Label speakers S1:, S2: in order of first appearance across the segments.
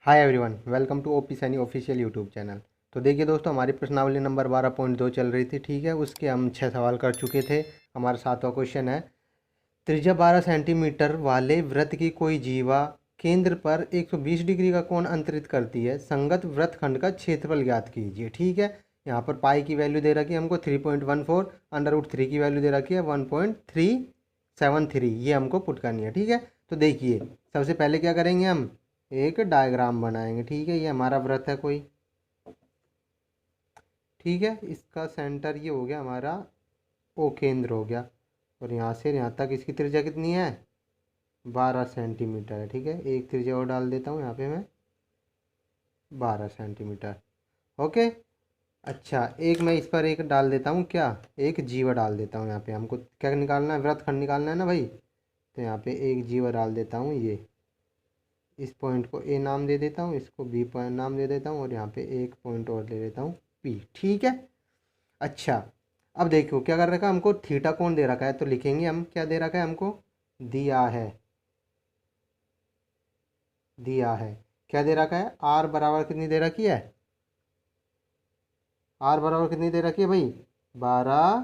S1: Hi everyone, welcome to OP Saini official YouTube channel. तो देखिए दोस्तों, हमारी प्रश्नावली नंबर 12.2 चल रही थी। ठीक है, उसके हम 6 सवाल कर चुके थे। हमारा 7वां क्वेश्चन है, त्रिज्या 12 सेंटीमीटर वाले वृत्त की कोई जीवा केंद्र पर 120 डिग्री का कोण अंतरित करती है, संगत वृत्तखंड का क्षेत्रफल ज्ञात कीजिए। ठीक है, यहाँ पर पाई की वैल्यू दे रखी है हमको 3.14, √3 की वैल्यू दे रखी है 1.373, ये हमको पुट करनी है। ठीक है, तो देखिए सबसे पहले क्या करेंगे, हम एक डायग्राम बनाएंगे। ठीक है, ये हमारा वृत्त है कोई। ठीक है, इसका सेंटर ये हो गया हमारा ओ केंद्र हो गया, और यहाँ से यहाँ तक इसकी त्रिज्या कितनी है, 12 सेंटीमीटर है। ठीक है, एक त्रिज्या और डाल देता हूँ यहाँ पे मैं, 12 सेंटीमीटर। ओके, अच्छा एक मैं इस पर एक डाल देता हूँ, क्या, एक जीवा डाल देता हूँ। यहाँ पे हमको क्या निकालना है, वृत्तखंड निकालना है ना भाई। तो यहाँ पे एक जीवा डाल देता हूँ, ये इस पॉइंट को ए नाम दे देता हूँ, इसको बी पॉइंट नाम दे देता हूँ, और यहाँ पे एक पॉइंट और ले लेता हूँ पी। ठीक है, अच्छा अब देखो क्या कर रखा है हमको, थीटा कोण दे रखा है। तो लिखेंगे हम, क्या दे रखा है हमको, दिया है क्या दे रखा है, आर बराबर कितनी दे रखी है, आर बराबर कितनी दे रखी है भाई, 12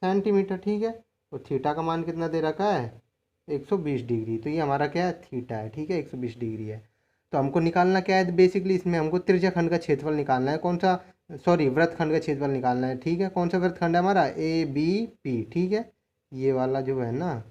S1: सेंटीमीटर। ठीक है, और थीटा का मान कितना दे रखा है, 120 डिग्री। तो ये हमारा क्या है, थीटा है। ठीक है, 120 डिग्री है। तो हमको निकालना क्या है, बेसिकली इसमें हमको त्रिज्या खंड का क्षेत्रफल निकालना है। कौन सा, सॉरी, वृत्त खंड का क्षेत्रफल निकालना है। ठीक है, कौन सा वृत्त खंड है हमारा, ए बी पी। ठीक है, ये वाला जो है ना,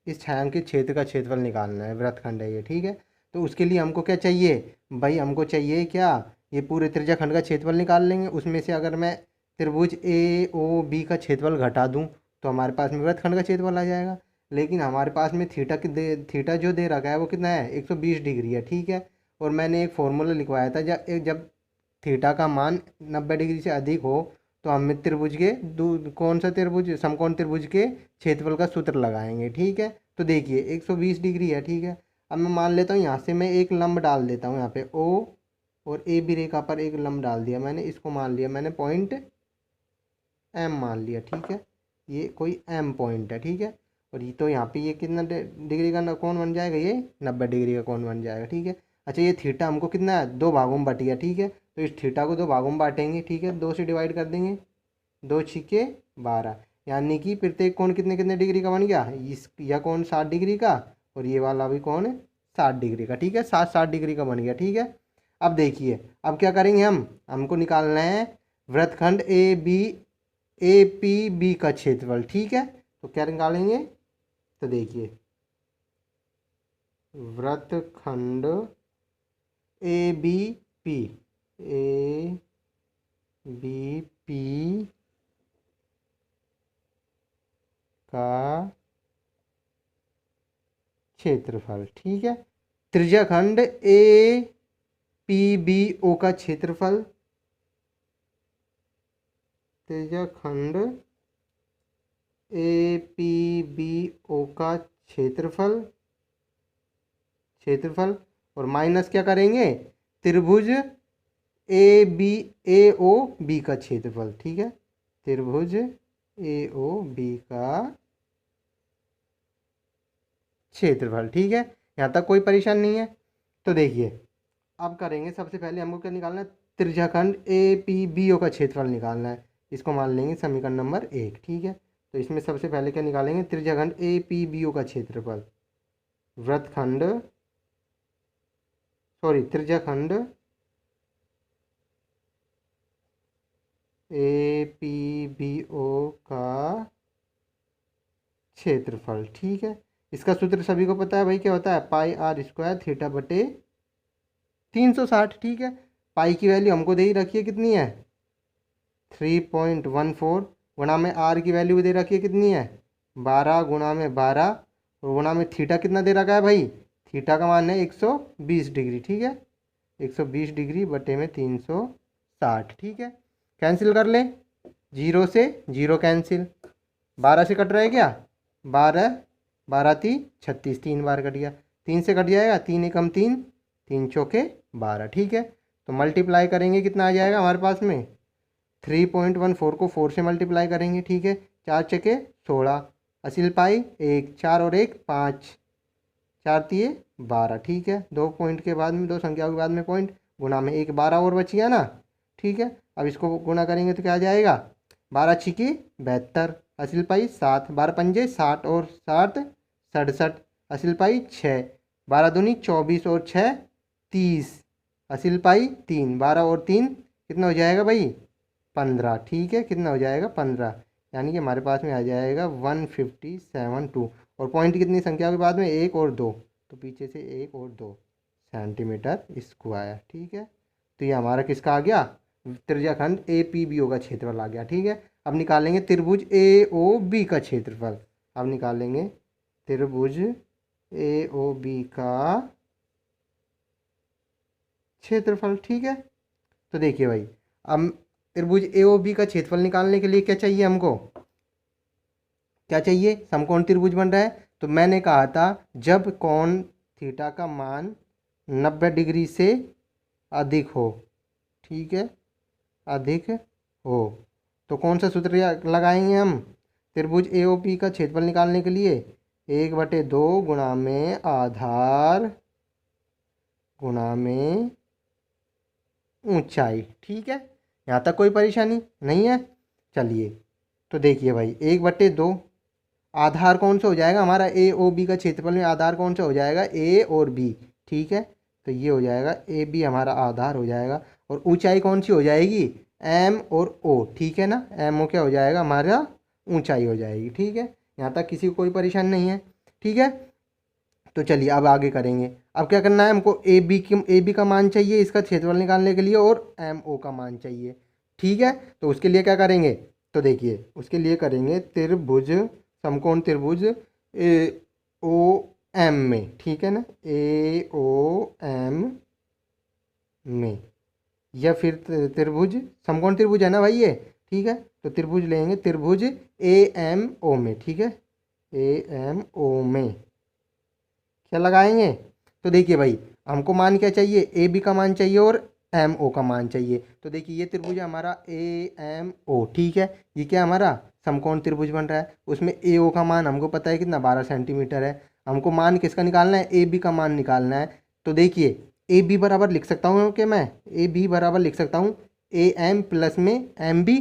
S1: इस छायांकित क्षेत्र का क्षेत्रफल निकालना है, वृत्त खंड है ये। ठीक है, तो उसके लिए हमको क्या चाहिए भाई, हमको चाहिए क्या, ये पूरे त्रिज्या खंड का क्षेत्रफल निकाल लेंगे। उसमें से अगर मैं त्रिभुज ए ओ बी का क्षेत्रफल घटा दूं तो हमारे पास में वृत्तखंड का क्षेत्रफल आ जाएगा। लेकिन हमारे पास में थीटा जो दे रखा है वो कितना है, 120 डिग्री है। ठीक है, और मैंने एक फॉर्मूला लिखवाया था, जब थीटा का मान 90 डिग्री से अधिक हो तो हम त्रिभुज के कौन सा त्रिभुज, समकोण त्रिभुज के क्षेत्रफल का सूत्र लगाएंगे। ठीक है, तो देखिए 120 डिग्री है। ठीक है, अब मैं मान लेता हूँ यहाँ से मैं एक लंब डाल देता हूँ यहाँ पे ओ, और ए बी रेखा पर एक लंब डाल दिया मैंने, इसको मान लिया मैंने पॉइंट एम मान लिया। ठीक है, ये कोई एम पॉइंट है। ठीक है, और ये तो यहाँ पे ये कितना डिग्री का कोण बन जाएगा, ये 90 डिग्री का कोण बन जाएगा। ठीक है, अच्छा ये थीटा हमको कितना है, 2 भागों में बट गया। ठीक है, तो इस थीटा को 2 भागों में बांटेंगे। ठीक है, 2 से डिवाइड कर देंगे, 2 छिके 12, यानी कि प्रत्येक कोण कितने कितने डिग्री का बन गया, इस यह कोण 60 डिग्री का, और ये वाला भी कोण 60 डिग्री का। ठीक है, 60 डिग्री का बन गया। ठीक है, अब देखिए अब क्या करेंगे, हमको निकालना है वृत्तखंड ए पी बी का क्षेत्रफल। ठीक है, तो क्या निकालेंगे, तो देखिए वृत्तखंड A B P, A B P का क्षेत्रफल। ठीक है, त्रिज्याखंड ए पी बी ओ का क्षेत्रफल, त्रिज्याखंड ए पी बी ओ का क्षेत्रफल और माइनस क्या करेंगे, त्रिभुज A B A O B का क्षेत्रफल। ठीक है, त्रिभुज ए ओ बी का क्षेत्रफल। ठीक है, यहाँ तक कोई परेशान नहीं है। तो देखिए अब करेंगे, सबसे पहले हमको क्या निकालना है, त्रिज्याखंड ए पी बी ओ का क्षेत्रफल निकालना है। इसको मान लेंगे समीकरण नंबर 1। ठीक है, तो इसमें सबसे पहले क्या निकालेंगे, त्रिज्याखंड ए पी बी ओ का क्षेत्रफल, वृत्तखंड, सॉरी, त्रिज्याखंड ए पी बी ओ का क्षेत्रफल। ठीक है, इसका सूत्र सभी को पता है भाई, क्या होता है, पाई आर स्क्वायर थीटा बटे 360। ठीक है, पाई की वैल्यू हमको दे ही रखी है, कितनी है, 3.14, गुणा में आर की वैल्यू दे रखी है, कितनी है, 12 गुणा में 12, और गुणा में थीटा कितना दे रखा है भाई, थीटा का मान है 120 डिग्री। ठीक है, 120 डिग्री बटे में 360। ठीक है, कैंसिल कर ले, 0 से 0 कैंसिल, 12 से कट रहा है क्या, 12 12 3 36, 3 बार कट गया, 3 से कट जाएगा, 3 एकम 3, 3 चौके 12। ठीक है, तो मल्टीप्लाई करेंगे, कितना आ जाएगा हमारे पास में, 3.14 को 4 से मल्टीप्लाई करेंगे। ठीक है, 4 चके 16, असिल पाई 1, 4 और 1 5, 4 तिये 12, ठीक है। 2 पॉइंट के बाद में, 2 संख्याओं के बाद में पॉइंट, गुणा में 1, 12 और बच गया ना, ठीक है। अब इसको गुणा करेंगे तो क्या आ जाएगा, 12 छिकी 72, असिल पाई 7, 12 पंजे 60 और 7 67, असिल पाई 6, 12 दूनी 24 और 6 30, असिल पाई 3, 12 और 3 कितना हो जाएगा भाई, 15, ठीक है। कितना हो जाएगा, 15, यानी कि हमारे पास में आ जाएगा 157.2। और पॉइंट कितनी संख्या के बाद में, 1 और 2, तो पीछे से 1 और 2 सेंटीमीटर स्क्वायर, ठीक है। तो ये हमारा किसका आ गया, त्रिज्याखंड ए पी बी ओ का क्षेत्रफल आ गया, ठीक है। अब निकालेंगे त्रिभुज ए ओ बी का क्षेत्रफल। अब निकालेंगे त्रिभुज ए ओ बी का क्षेत्रफल, ठीक है। तो देखिए भाई, अब त्रिभुज ए ओ बी का क्षेत्रफल निकालने के लिए क्या चाहिए हमको, क्या चाहिए, समकोण त्रिभुज बन रहा है। तो मैंने कहा था जब कोण थीटा का मान 90 डिग्री से अधिक हो, ठीक है, अधिक हो, तो कौन सा सूत्र लगाएंगे हम, त्रिभुज ए ओ पी का क्षेत्रफल निकालने के लिए 1/2 गुणा में आधार गुणा में ऊंचाई, ठीक है। यहाँ तक कोई परेशानी नहीं है। चलिए, तो देखिए भाई, 1/2 आधार कौन सा हो जाएगा हमारा, ए ओ बी का क्षेत्रफल में आधार कौन सा हो जाएगा, ए और बी, ठीक है। तो ये हो जाएगा ए बी हमारा आधार हो जाएगा, और ऊंचाई कौन सी हो जाएगी, एम और ओ, ठीक है ना। एम ओ क्या हो जाएगा हमारा, ऊंचाई हो जाएगी, ठीक है। यहाँ तक किसी को कोई परेशानी नहीं है, ठीक है। तो चलिए अब आगे करेंगे। अब क्या करना है हमको, ए बी का मान चाहिए इसका क्षेत्रफल निकालने के लिए, और एम ओ का मान चाहिए, ठीक है। तो उसके लिए क्या करेंगे, तो देखिए उसके लिए करेंगे त्रिभुज, समकोण त्रिभुज ए ओ एम में, ठीक है ना, ए ओ एम में, या फिर त्रिभुज, समकोण त्रिभुज है ना भाई ये, ठीक है। तो त्रिभुज लेंगे, त्रिभुज ए एम ओ में, ठीक है, ए एम ओ में क्या लगाएंगे। तो देखिए भाई, हमको मान क्या चाहिए, ए बी का मान चाहिए और एम ओ का मान चाहिए। तो देखिए ये त्रिभुज है हमारा ए एम ओ, ठीक है। ये क्या हमारा समकोण त्रिभुज बन रहा है, उसमें ए ओ का मान हमको पता है कितना, 12 सेंटीमीटर है। हमको मान किसका निकालना है, ए बी का मान निकालना है। तो देखिए ए बी बराबर लिख सकता हूँ कि मैं, ए बी बराबर लिख सकता हूँ ए एम प्लस में एम बी,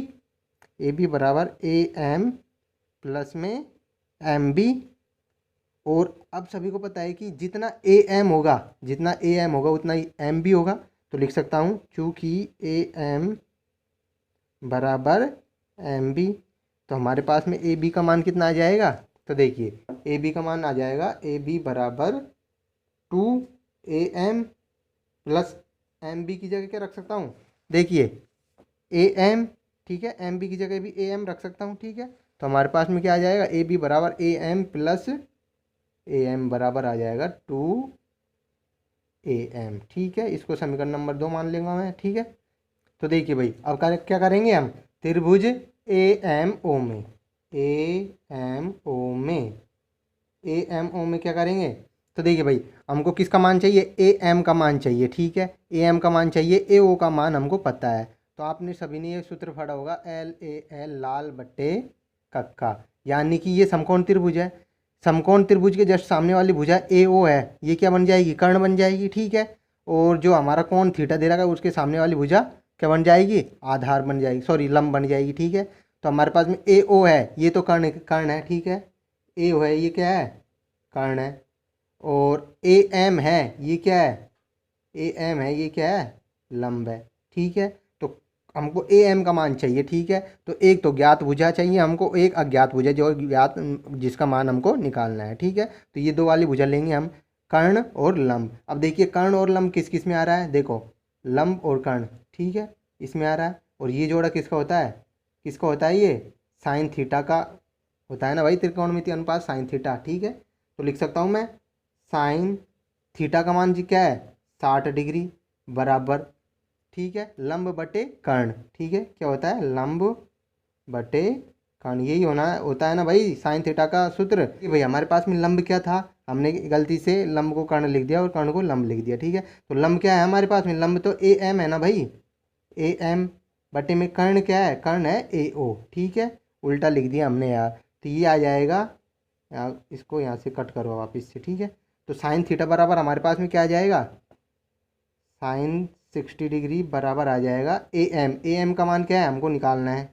S1: ए बी बराबर ए एम प्लस में एम बी। और अब सभी को पता है कि जितना ए एम होगा, जितना ए एम होगा उतना ही एम बी होगा। तो लिख सकता हूँ चूँकि ए एम बराबर एम बी, तो हमारे पास में ए बी का मान कितना आ जाएगा। तो देखिए ए बी का मान आ जाएगा, ए बी बराबर 2 AM प्लस एम बी की जगह क्या रख सकता हूँ, देखिए ए एम, ठीक है, एम बी की जगह भी ए एम रख सकता हूँ, ठीक है। तो हमारे पास में क्या आ जाएगा, ए बी बराबर A M plus A M बराबर आ जाएगा 2 AM, ठीक है। इसको समीकरण नंबर 2 मान लेंगे मैं, ठीक है। तो देखिए भाई, अब क्या करेंगे हम, त्रिभुज ए एम ओ में, ए एम ओ में, ए एम ओ में क्या करेंगे। तो देखिए भाई, हमको किसका मान चाहिए, ए एम का मान चाहिए, ठीक है। ए एम का मान चाहिए, ए ओ का मान हमको पता है। तो आपने सभी ने ये सूत्र पढ़ा होगा, LAL लाल बट्टे कक्का, यानी कि ये समकोण त्रिभुज है। समकोण त्रिभुज के जस्ट सामने वाली भुजा ए ओ है, ये क्या बन जाएगी, कर्ण बन जाएगी, ठीक है। और जो हमारा कोण थीटा दे रखा है उसके सामने वाली भुजा क्या बन जाएगी, आधार बन जाएगी, सॉरी लंब बन जाएगी, ठीक है। तो हमारे पास में ए ओ है, ये तो कर्ण कर्ण है, ठीक है। ए ओ है, ये क्या है, कर्ण है। और ए एम है, ये क्या है, ए एम है, ये क्या है, लंब है, ठीक है। तो हमको ए एम का मान चाहिए, ठीक है। तो एक तो ज्ञात भुजा चाहिए हमको, एक अज्ञात भुजा जो ज्ञात, जिसका मान हमको निकालना है, ठीक है। तो ये दो वाली भुजा लेंगे हम, कर्ण और लंब। अब देखिए कर्ण और लंब किस किस में आ रहा है, देखो लंब और कर्ण, ठीक है, इसमें आ रहा है। और ये जोड़ा किसका होता है, किसका होता है, ये साइन थीटा का होता है ना भाई, त्रिकोणमितीय अनुपात साइन थीटा, ठीक है। तो लिख सकता हूँ मैं साइन थीटा का मान जी क्या है, 60 डिग्री बराबर, ठीक है, लंब बटे कर्ण, ठीक है। क्या होता है, लंब बटे कर्ण, यही होता है ना भाई साइन थीटा का सूत्र। कि भाई हमारे पास में लंब क्या था, हमने गलती से लंब को कर्ण लिख दिया और कर्ण को लंब लिख दिया, ठीक है। तो लंब क्या है हमारे पास में, लंब तो ए एम है ना भाई, ए एम बटे में कर्ण क्या है, कर्ण है ए ओ, ठीक है। उल्टा लिख दिया हमने यार, तो ये आ जाएगा, इसको यहाँ से कट करो वापिस से, ठीक है। तो साइन थीटा बराबर हमारे पास में क्या आ जाएगा, साइन 60 डिग्री बराबर आ जाएगा ए एम का मान क्या है हमको निकालना है,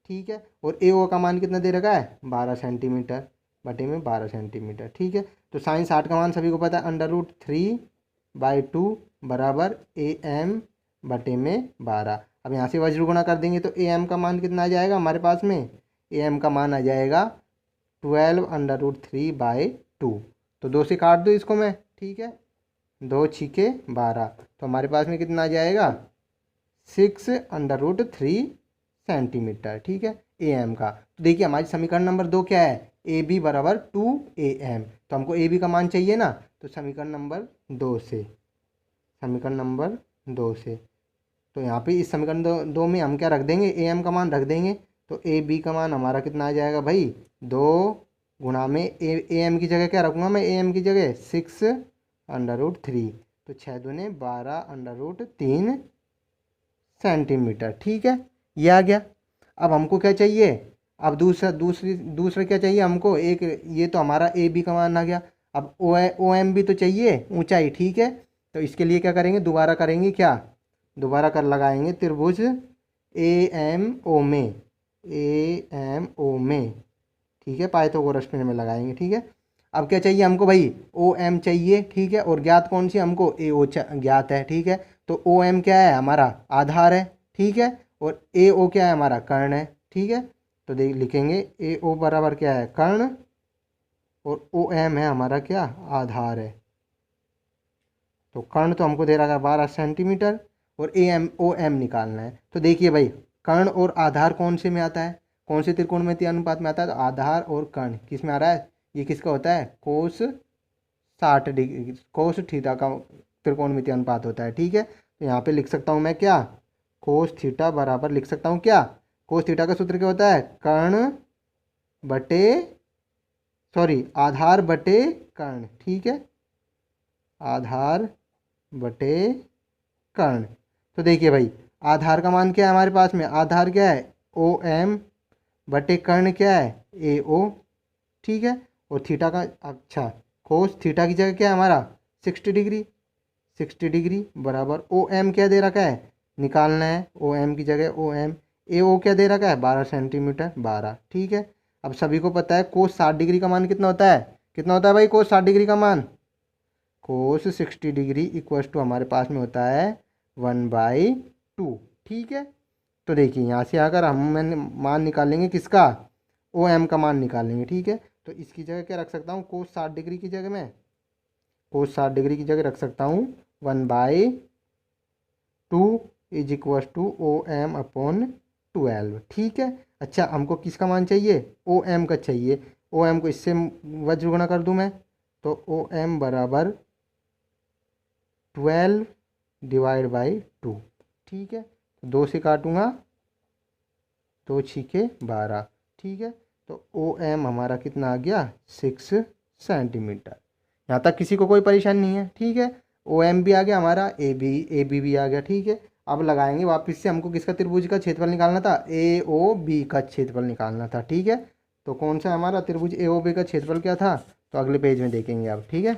S1: ठीक है। और ए ओ का मान कितना दे रखा है, 12 सेंटीमीटर बटे में 12 सेंटीमीटर, ठीक है। तो साइन 60 का मान सभी को पता है, √3/2 बराबर ए एम बटे में 12। अब यहाँ से वज्र गुणा कर देंगे तो ए एम का मान कितना आ जाएगा हमारे पास में, ए एम का मान आ जाएगा 12√3/2। तो 2 से काट दो इसको मैं, ठीक है, 2 छिके 12, तो हमारे पास में कितना आ जाएगा 6√3 सेंटीमीटर, ठीक है, ए एम का। तो देखिए हमारी समीकरण नंबर 2 क्या है, ए बी बराबर 2 AM। तो हमको ए बी का मान चाहिए ना, तो समीकरण नंबर 2 से, समीकरण नंबर 2 से, तो यहाँ पे इस समीकरण दो में हम क्या रख देंगे, ए एम का मान रख देंगे। तो ए बी का मान हमारा कितना आ जाएगा भाई, 2 गुणा में ए एम की जगह क्या रखूँगा मैं, ए एम की जगह 6√3, तो 6 दूने 12√3 सेंटीमीटर, ठीक है, ये आ गया। अब हमको क्या चाहिए, अब दूसरा क्या चाहिए हमको, एक ये तो हमारा ए बी का मान आ गया। अब ओ एम भी तो चाहिए, ऊंचाई, ठीक है। तो इसके लिए क्या करेंगे, दोबारा करेंगे क्या, दोबारा कर लगाएंगे त्रिभुज ए एम ओ में, ठीक है, पाइथागोरस प्रमेय में लगाएंगे, ठीक है। अब क्या चाहिए हमको भाई, ओ एम चाहिए, ठीक है, और ज्ञात कौन सी हमको, ए ओ ज्ञात है, ठीक है। तो ओ एम क्या है हमारा, आधार है, ठीक है, और ए ओ क्या है हमारा, कर्ण है, ठीक है। तो देख लिखेंगे ए ओ बराबर क्या है, कर्ण, और ओ एम है हमारा क्या, आधार है। तो कर्ण तो हमको दे रहा है 12 सेंटीमीटर, और ओ एम निकालना है। तो देखिए भाई, कर्ण और आधार कौन से में आता है, कौन से त्रिकोणमितीय अनुपात में आता है, तो आधार और कर्ण किस में आ रहा है, ये किसका होता है, कोस 60 डिग्री, कोस थीटा का त्रिकोणमितीय अनुपात होता है, ठीक है। तो यहाँ पे लिख सकता हूँ मैं क्या, कोस थीटा बराबर लिख सकता हूँ क्या, कोस थीटा का सूत्र क्या होता है, कर्ण बटे, सॉरी, आधार बटे कर्ण, ठीक है, आधार बटे कर्ण। तो देखिए भाई, आधार का मान क्या है हमारे पास में, आधार क्या है ओ एम बटे कर्ण क्या है ए ओ, ठीक है। और थीटा का, अच्छा, कोस थीटा की जगह क्या है हमारा 60 डिग्री, 60 डिग्री बराबर ओ एम क्या दे रखा है, निकालना है, ओ एम की जगह ओ एम, ए ओ क्या दे रखा है 12 सेंटीमीटर 12, ठीक है। अब सभी को पता है कोस 60 डिग्री का मान कितना होता है, कितना होता है भाई कोस 60 डिग्री का मान, कोस 60 डिग्री इक्वल्स टू हमारे पास में होता है 1/2, ठीक है। तो देखिए यहाँ से अगर हम मान निकालेंगे किसका, ओ एम का मान निकालेंगे, ठीक है। तो इसकी जगह क्या रख सकता हूँ, कोस 60 डिग्री की जगह में, कोस 60 डिग्री की जगह रख सकता हूँ 1/2 is equals to O M upon 12, ठीक है। अच्छा, हमको किसका मान चाहिए, ओ एम का चाहिए, ओ एम को इससे वज्र गुणा कर दूँ मैं, तो ओ एम बराबर 12/2, ठीक है। 2 से काटूंगा, 2 छिके 12, ठीक है। तो ओ एम हमारा कितना आ गया 6 सेंटीमीटर। यहाँ तक किसी को कोई परेशानी नहीं है, ठीक है। ओ एम भी आ गया हमारा, ए बी भी आ गया, ठीक है। अब लगाएंगे वापस से, हमको किसका त्रिभुज का क्षेत्रफल निकालना था, ए ओ बी का क्षेत्रफल निकालना था, ठीक है। तो कौन सा हमारा त्रिभुज ए ओ बी का क्षेत्रफल क्या था, तो अगले पेज में देखेंगे अब, ठीक है।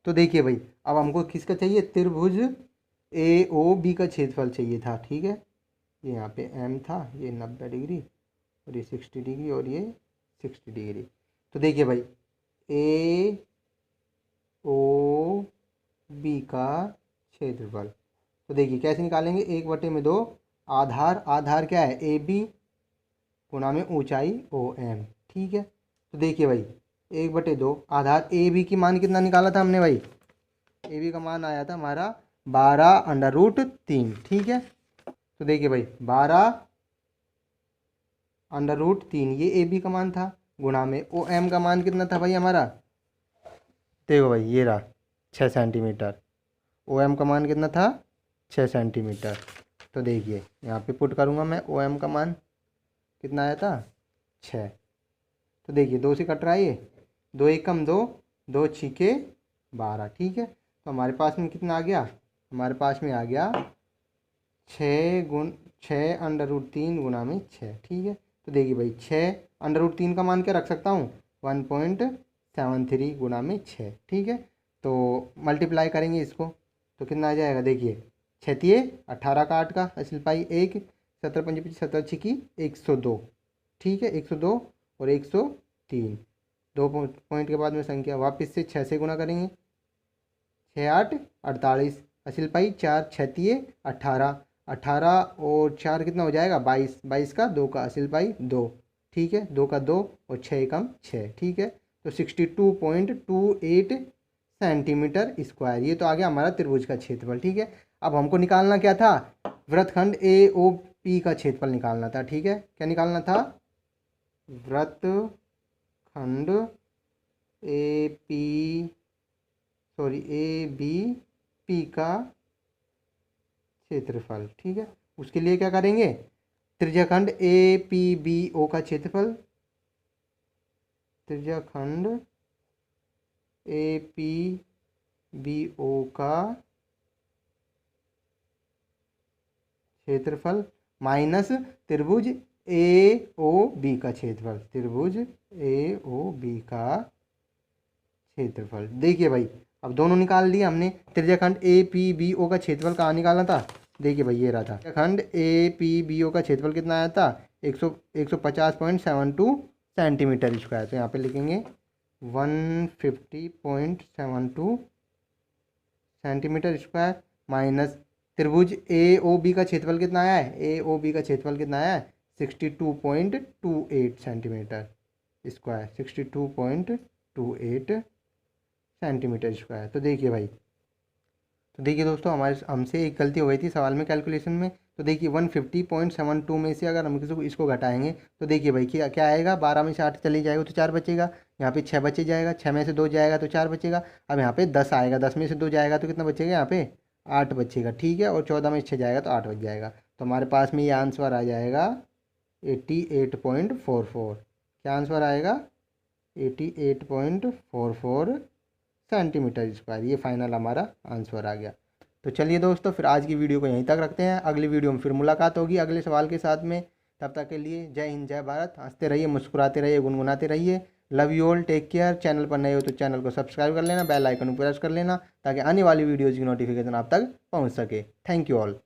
S1: तो देखिए भाई, अब हमको किसका चाहिए, त्रिभुज ए ओ बी का क्षेत्रफल चाहिए था, ठीक है। ये यहाँ पे एम था, ये 90 डिग्री, और ये 60 डिग्री, और ये 60 डिग्री। तो देखिए भाई, ए ओ बी का क्षेत्रफल, तो देखिए कैसे निकालेंगे, 1/2, आधार, आधार क्या है ए बी, गुणा में ऊंचाई ओ एम, ठीक है। तो देखिए भाई, 1/2, आधार ए बी की मान कितना निकाला था हमने भाई, ए बी का मान आया था हमारा 12√3, ठीक है। तो देखिए भाई 12√3 ये ए बी का मान था, गुणा में ओ एम का मान कितना था भाई हमारा, देखो भाई ये रहा 6 सेंटीमीटर, ओ एम का मान कितना था 6 सेंटीमीटर। तो देखिए यहाँ पे पुट करूँगा मैं, ओ एम का मान कितना आया था 6। तो देखिए 2 से कट रहा है ये, 2 एकम 2, 2 छिके 12, ठीक है। तो हमारे पास में कितना आ गया, हमारे पास में आ गया 6√3 गुणा में 6, ठीक है। तो देखिए भाई 6√3 का मान क्या रख सकता हूँ, 1.73 गुणा में 6, ठीक है। तो मल्टीप्लाई करेंगे इसको तो कितना आ जाएगा, देखिए 6 18 का 8 का असल पाई 1, 17 पंजे 17 छिकी 102, ठीक है 102 और 103, 2 पॉइंट के बाद में संख्या वापस से 6 से गुणा करेंगे, 6 8 48 असल पाई 4 6 18, 18 और 4 कितना हो जाएगा 22, 22 का 2 का असल पाई 2, ठीक है 2 का 2 और 6 एकम 6, ठीक है। तो 62.28 सेंटीमीटर स्क्वायर, ये तो आ गया हमारा त्रिभुज का क्षेत्रफल, ठीक है। अब हमको निकालना क्या था, वृत्तखंड ए ओ पी का क्षेत्रफल निकालना था, ठीक है। क्या निकालना था, वृत्तखंड ए बी पी का क्षेत्रफल, ठीक है। उसके लिए क्या करेंगे, त्रिज्याखंड ए पी बी ओ का क्षेत्रफल, त्रिज्याखंड ए पी बी ओ का क्षेत्रफल माइनस त्रिभुज ए ओ बी का क्षेत्रफल, त्रिभुज ए ओ बी का क्षेत्रफल। देखिए भाई अब दोनों निकाल लिए हमने। त्रिज्याखंड ए पी बी ओ का क्षेत्रफल कहाँ निकालना था, देखिए भाई ये रहा था। त्रिज्याखंड ए पी बी ओ का क्षेत्रफल कितना आया था, 150.72 सेंटीमीटर स्क्वायर। तो यहाँ पे लिखेंगे 150.72 सेंटीमीटर स्क्वायर माइनस त्रिभुज ए ओ बी का क्षेत्रफल कितना आया है, ए ओ बी का क्षेत्रफल कितना आया है 62.28 सेंटीमीटर स्क्वायर, 62.28 सेंटीमीटर स्क्वायर। तो देखिए भाई, तो देखिए दोस्तों हमारे हमसे एक गलती हो गई थी सवाल में कैलकुलेशन में। तो देखिए 150.72 में से अगर हम इसको घटाएंगे तो देखिए भाई क्या क्या आएगा, 12 में से 8 चली जाएगा तो 4 बचेगा, यहाँ पे 6 बचे जाएगा, 6 में से 2 जाएगा तो 4 बचेगा। अब यहाँ पे 10 आएगा, 10 में से 2 जाएगा तो कितना बचेगा, यहाँ पे 8 बचेगा, ठीक है। और 14 में से 6 जाएगा तो 8 बच जाएगा। तो हमारे पास में ये आंसर आ जाएगा 88.44। क्या आंसर आएगा, 88.44 सेंटीमीटर स्क्वायर। ये फाइनल हमारा आंसर आ गया। तो चलिए दोस्तों फिर आज की वीडियो को यहीं तक रखते हैं, अगली वीडियो में फिर मुलाकात होगी अगले सवाल के साथ में। तब तक के लिए जय हिंद जय भारत, हंसते रहिए मुस्कुराते रहिए गुनगुनाते रहिए। Love you all, take care. Channel पर नए हो तो चैनल को सब्सक्राइब कर लेना, बेल आइकन को प्रेस कर लेना ताकि आने वाली वीडियोज़ की नोटिफिकेशन आप तक पहुँच सके। Thank you all.